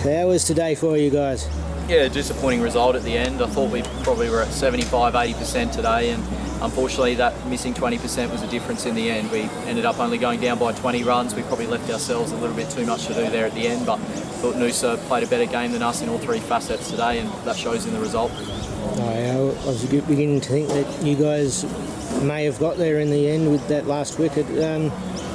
So how was today for you guys? Yeah, disappointing result at the end. I thought we probably were at 75-80% today, and unfortunately that missing 20% was a difference in the end. We ended up only going down by 20 runs. We probably left ourselves a little bit too much to do there at the end, but I thought Noosa played a better game than us in all three facets today, and that shows in the result. I was beginning to think that you guys may have got there in the end with that last wicket.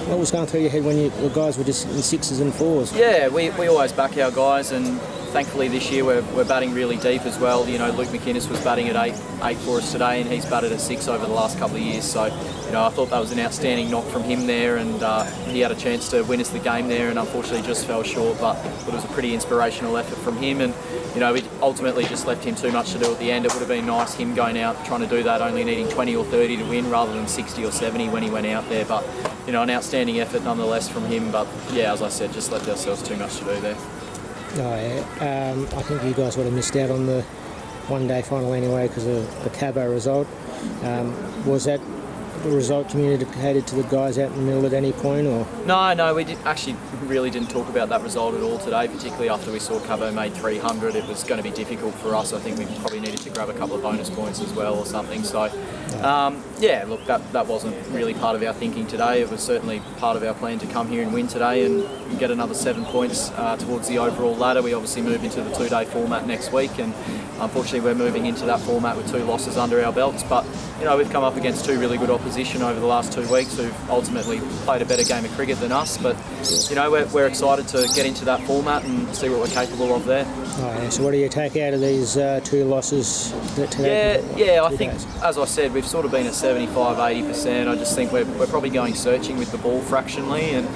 What was going through your head when the guys were just in sixes and fours? Yeah, we always back our guys, and thankfully this year we're batting really deep as well. You know, Luke McInnes was batting at eight for us today, and he's batted at 6 over the last couple of years. So, you know, I thought that was an outstanding knock from him there, and he had a chance to win us the game there, and unfortunately just fell short. But it was a pretty inspirational effort from him, and you know, we ultimately just left him too much to do at the end. It would have been nice him going out trying to do that, only needing 20 or 30 to win rather than 60 or 70 when he went out there. But you know, an outstanding effort nonetheless from him. But yeah, as I said, just left ourselves too much to do there. I think you guys would have missed out on the one-day final anyway because of the Cabo result. Was that the result communicated to the guys out in the middle at any point, or? No, we really didn't talk about that result at all today, particularly after we saw Cabo made 300. It was going to be difficult for us. I think we probably needed to grab a couple of bonus points as well or something. So, yeah, look, that wasn't really part of our thinking today. It was certainly part of our plan to come here and win today and get another 7 points towards the overall ladder. We obviously move into the 2-day format next week, and unfortunately we're moving into that format with 2 losses under our belts. But you know, we've come up against 2 really good opposition over the last 2 weeks who've ultimately played a better game of cricket than us. But you know, we're excited to get into that format and see what we're capable of there. So what do you take out of these 2 losses today? Yeah, I think, as I said, we've sort of been at 75-80%. I just think we're probably going searching with the ball fractionally, and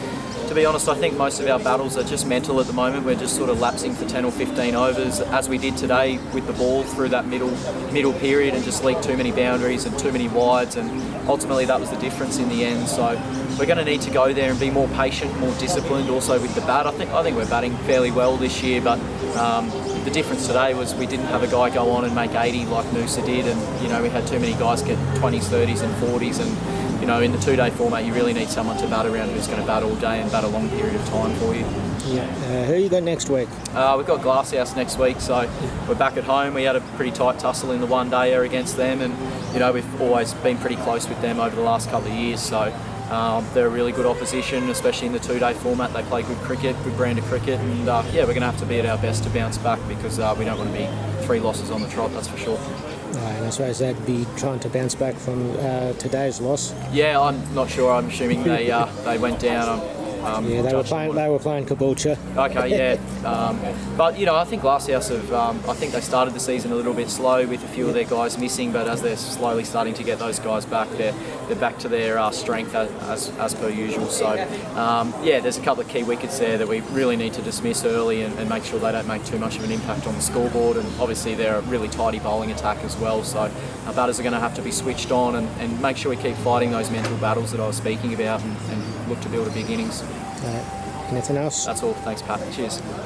to be honest, I think most of our battles are just mental at the moment. We're just sort of lapsing for 10 or 15 overs, as we did today with the ball through that middle period, and just leaked too many boundaries and too many wides, and ultimately that was the difference in the end. So we're going to need to go there and be more patient, more disciplined also with the bat. I think we're batting fairly well this year, but the difference today was we didn't have a guy go on and make 80 like Noosa did, and you know, we had too many guys get 20s, 30s and 40s, and you know, in the 2-day format you really need someone to bat around who's going to bat all day and bat a long period of time for you. Yeah. Who you got next week? We've got Glasshouse next week, so we're back at home. We had a pretty tight tussle in the one-dayer against them, and you know, we've always been pretty close with them over the last couple of years. So they're a really good opposition, especially in the 2-day format. They play good cricket, good brand of cricket, and yeah, we're going to have to be at our best to bounce back, because we don't want to be 3 losses on the trot, that's for sure. And I suppose they'd be trying to bounce back from today's loss. Yeah, I'm not sure. I'm assuming they went down. Yeah, they were playing Caboolture. Okay, yeah. But you know, I think Glasshouse have. I think they started the season a little bit slow with a few of their guys missing, but as they're slowly starting to get those guys back, they're back to their strength as per usual. So yeah, there's a couple of key wickets there that we really need to dismiss early and make sure they don't make too much of an impact on the scoreboard. And obviously they're a really tidy bowling attack as well. So our batters are going to have to be switched on and make sure we keep fighting those mental battles that I was speaking about, and look to build a big innings. Anything else? That's all. Thanks, Pat. Cheers.